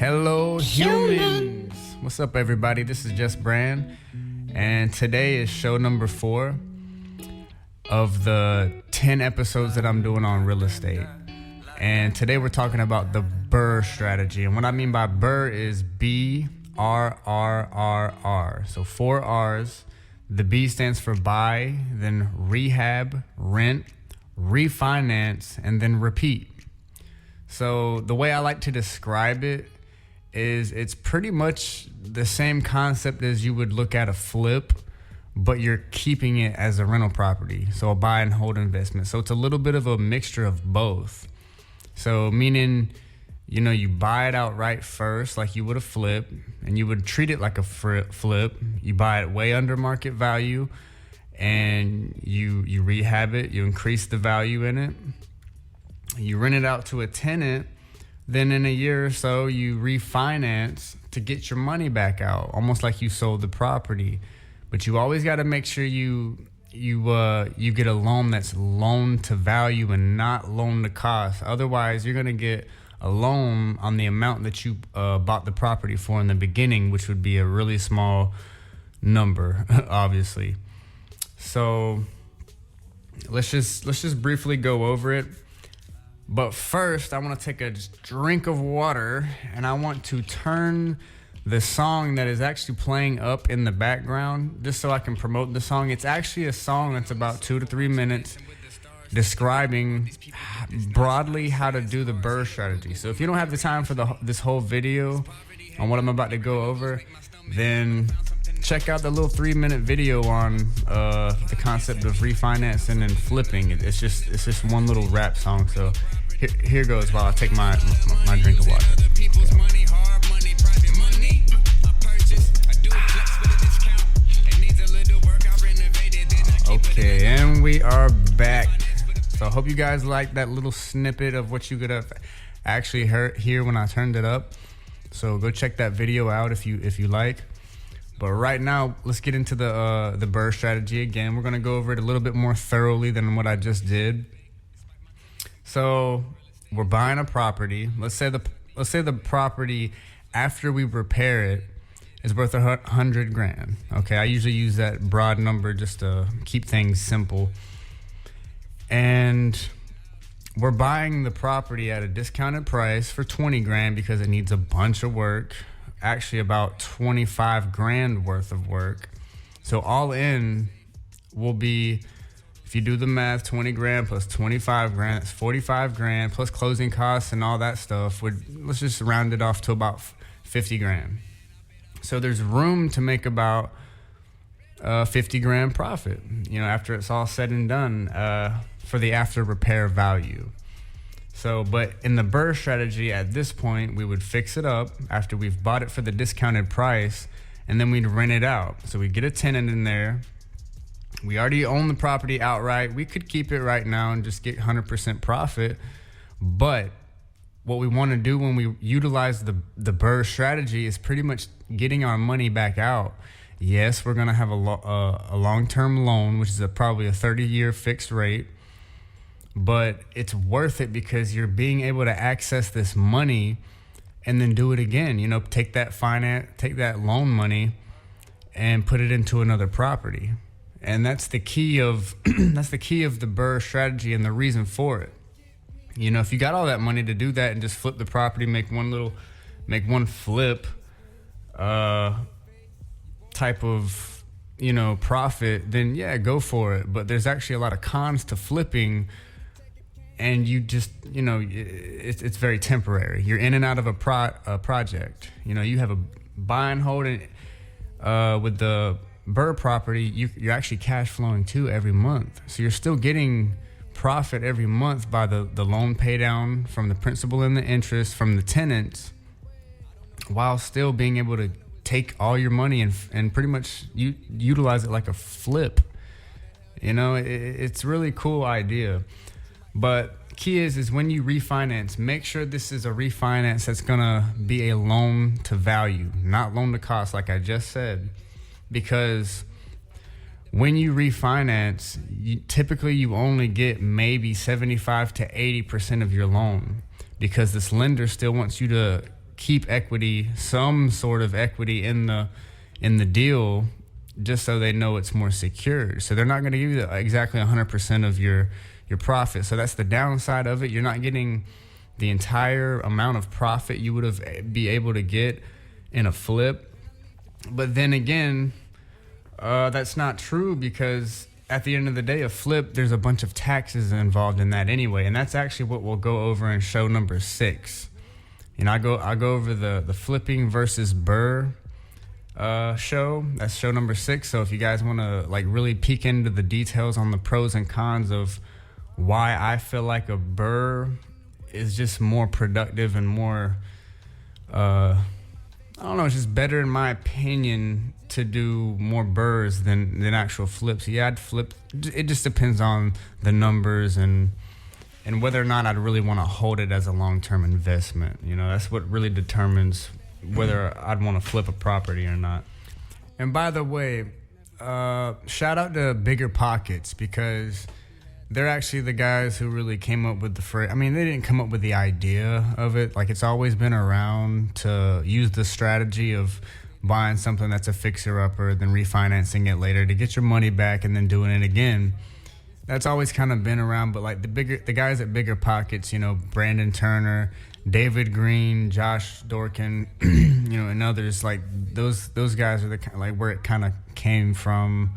Hello, humans. What's up, everybody? This is Just Brand, and today is show number 4 of the 10 episodes that I'm doing on real estate. And today we're talking about the BRRRR strategy. And what I mean by BRRRR is BRRRR. So 4 R's. The B stands for buy, then rehab, rent, refinance, and then repeat. So the way I like to describe it is it's pretty much the same concept as you would look at a flip, but you're keeping it as a rental property. So a buy and hold investment. So it's a little bit of a mixture of both. So meaning, you buy it outright first, like you would a flip, and you would treat it like a flip. You buy it way under market value, and you rehab it, you increase the value in it. You rent it out to a tenant. Then in a year or so, you refinance to get your money back out, almost like you sold the property. But you always got to make sure you get a loan that's loan to value and not loan to cost. Otherwise, you're gonna get a loan on the amount that you bought the property for in the beginning, which would be a really small number, obviously. So let's just briefly go over it. But first, I want to take a drink of water, and I want to turn the song that is actually playing up in the background, just so I can promote the song. It's actually a song that's about 2 to 3 minutes describing broadly how to do the BRRRR strategy. So if you don't have the time for this whole video on what I'm about to go over, then check out the little 3-minute video on the concept of refinancing and flipping. It's just one little rap song. So here goes while I take my drink of water. Okay, and we are back. So I hope you guys like that little snippet of what you could have actually hear when I turned it up. So go check that video out if you like. But right now, let's get into the BRRRR strategy again. We're gonna go over it a little bit more thoroughly than what I just did. So we're buying a property. Let's say the property, after we repair it, is worth $100,000. Okay, I usually use that broad number just to keep things simple. And we're buying the property at a discounted price for $20,000 because it needs a bunch of work. Actually, about $25,000 worth of work. So all in will be, if you do the math, $20,000 plus $25,000, that's $45,000 plus closing costs and all that stuff. Let's just round it off to about $50,000. So there's room to make about $50,000 profit, after it's all said and done, for the after repair value. So, but in the BRRRR strategy at this point, we would fix it up after we've bought it for the discounted price, and then we'd rent it out. So we get a tenant in there. We already own the property outright. We could keep it right now and just get 100% profit. But what we want to do when we utilize the BRRRR strategy is pretty much getting our money back out. Yes, we're going to have a long-term loan, which is probably a 30-year fixed rate. But it's worth it because you're being able to access this money and then do it again. Take that loan money and put it into another property. And that's the key of the BRRRR strategy and the reason for it. If you got all that money to do that and just flip the property, make one flip type of profit, then yeah, go for it. But there's actually a lot of cons to flipping. And you just, it's very temporary. You're in and out of a project. You have a buy and hold with the BRRRR property. You're actually cash flowing too every month. So you're still getting profit every month by the loan pay down from the principal and the interest from the tenants, while still being able to take all your money and pretty much utilize it like a flip. It's really cool idea. But key is when you refinance, make sure this is a refinance that's gonna be a loan to value, not loan to cost, like I just said. Because when you refinance, typically you only get maybe 75 to 80% of your loan, because this lender still wants you to keep equity, some sort of equity in the deal, just so they know it's more secure. So they're not going to give you exactly 100% of your profit. So that's the downside of it. You're not getting the entire amount of profit you would have be able to get in a flip. But then again, that's not true, because at the end of the day, a flip, there's a bunch of taxes involved in that anyway. And that's actually what we'll go over in show number 6. You know, I go over the flipping versus BRRRR show. That's show number 6. So if you guys want to like really peek into the details on the pros and cons of why I feel like a BRRRR is just more productive and more, I don't know, it's just better in my opinion to do more BRRRRs than actual flips. Yeah, I'd flip. It just depends on the numbers and whether or not I'd really want to hold it as a long-term investment. You know, that's what really determines whether I'd want to flip a property or not. And by the way, shout out to Bigger Pockets, because they're actually the guys who really came up with the phrase. I mean, they didn't come up with the idea of it. Like, it's always been around to use the strategy of buying something that's a fixer-upper, then refinancing it later to get your money back and then doing it again. That's always kind of been around. But like the guys at Bigger Pockets, you know, Brandon Turner, David Green, Josh Dorkin, you know, and others, like those guys are the like where it kind of came from.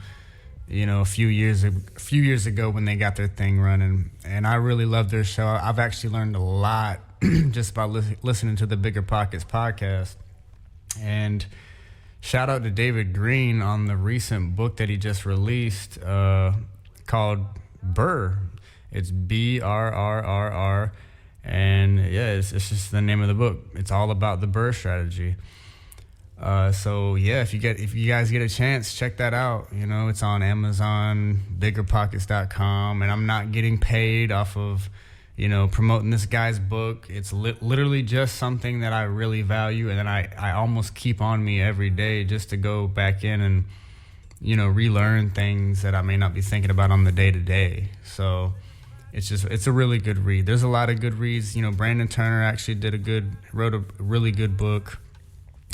You know, a few years ago when they got their thing running, and I really love their show. I've actually learned a lot just by listening to the Bigger Pockets podcast. And shout out to David Green on the recent book that he just released called BRRRR. It's BRRRR, and yeah, it's just the name of the book. It's all about the BRRRR strategy. So yeah, if you guys get a chance, check that out. You know, it's on Amazon, biggerpockets.com, and I'm not getting paid off of, you know, promoting this guy's book. It's literally just something that I really value, and then I almost keep on me every day just to go back in and, you know, relearn things that I may not be thinking about on the day-to-day. So it's a really good read. There's a lot of good reads. You know, Brandon Turner actually wrote a really good book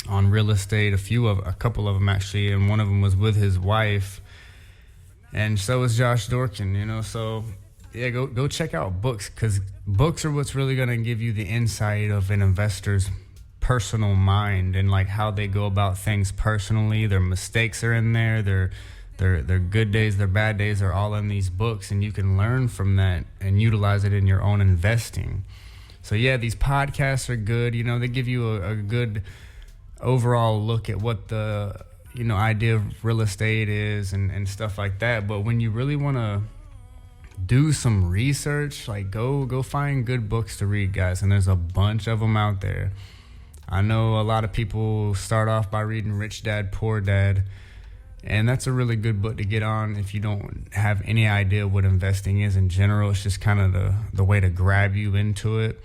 on real estate, a couple of them actually, and one of them was with his wife, and so is Josh Dorkin, you know. So yeah, go check out books, because books are what's really going to give you the insight of an investor's personal mind and like how they go about things personally. Their mistakes are in there, their good days, their bad days are all in these books, and you can learn from that and utilize it in your own investing. So yeah, these podcasts are good. You know, they give you a good overall look at what the, you know, idea of real estate is and stuff like that. But when you really want to do some research, like go find good books to read, guys, and there's a bunch of them out there. I know a lot of people start off by reading Rich Dad Poor Dad, and that's a really good book to get on if you don't have any idea what investing is in general. It's just kind of the way to grab you into it.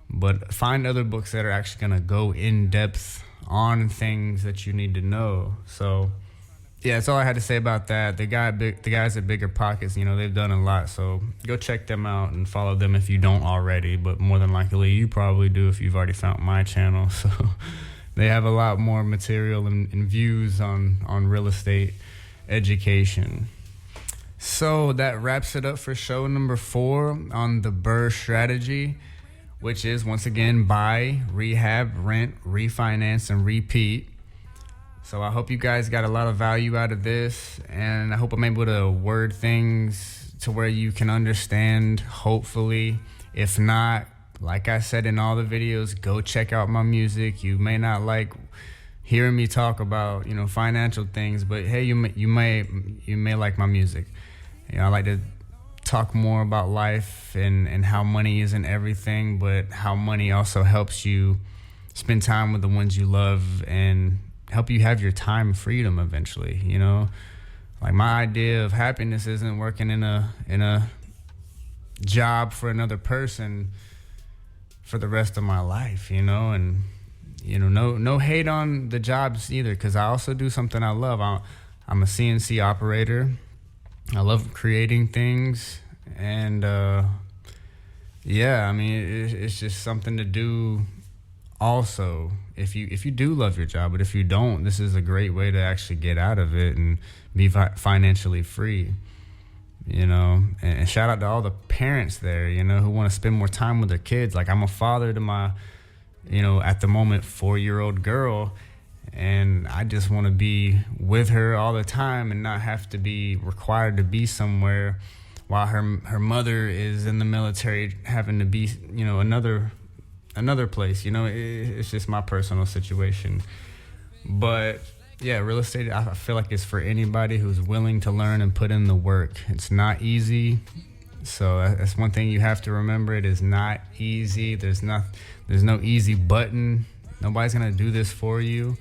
But find other books that are actually going to go in depth on things that you need to know. So yeah, that's all I had to say about that. The guys at Bigger Pockets, you know, they've done a lot. So go check them out and follow them if you don't already. But more than likely, you probably do if you've already found my channel. So they have a lot more material and views on real estate education. So that wraps it up for show number 4 on the BRRRR strategy, which is, once again, buy, rehab, rent, refinance, and repeat. So I hope you guys got a lot of value out of this, and I hope I'm able to word things to where you can understand, hopefully. If not, like I said in all the videos, go check out my music. You may not like hearing me talk about, you know, financial things, but hey, you may like my music. You know, I like to talk more about life and how money isn't everything, but how money also helps you spend time with the ones you love and help you have your time freedom eventually. You know, like my idea of happiness isn't working in a job for another person for the rest of my life, you know. And you know, no hate on the jobs either, because I also do something I love. I'm a CNC operator. I love creating things, and yeah, I mean, it's just something to do also, if you do love your job, but if you don't, this is a great way to actually get out of it and be financially free. And shout out to all the parents there, who want to spend more time with their kids. Like, I'm a father to my, at the moment, 4-year-old girl, and I just want to be with her all the time and not have to be required to be somewhere while her mother is in the military, having to be, another place. It's just my personal situation. But yeah, real estate, I feel like it's for anybody who's willing to learn and put in the work. It's not easy. So that's one thing you have to remember. It is not easy. There's no easy button. Nobody's going to do this for you.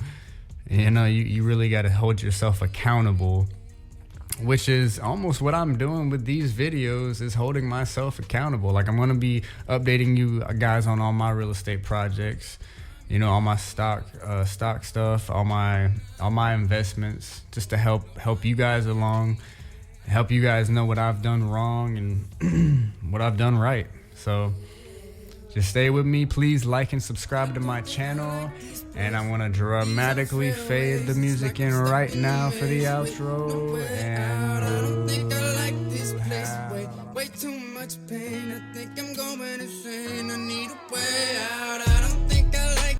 You really got to hold yourself accountable, which is almost what I'm doing with these videos, is holding myself accountable. Like, I'm going to be updating you guys on all my real estate projects, all my stock stuff, all my investments, just to help you guys along, help you guys know what I've done wrong and what I've done right. So just stay with me. Please like and subscribe to my channel. And I want to dramatically fade the music in right now for the outro. And I don't think I like this place. Way too much pain. I think I'm going insane.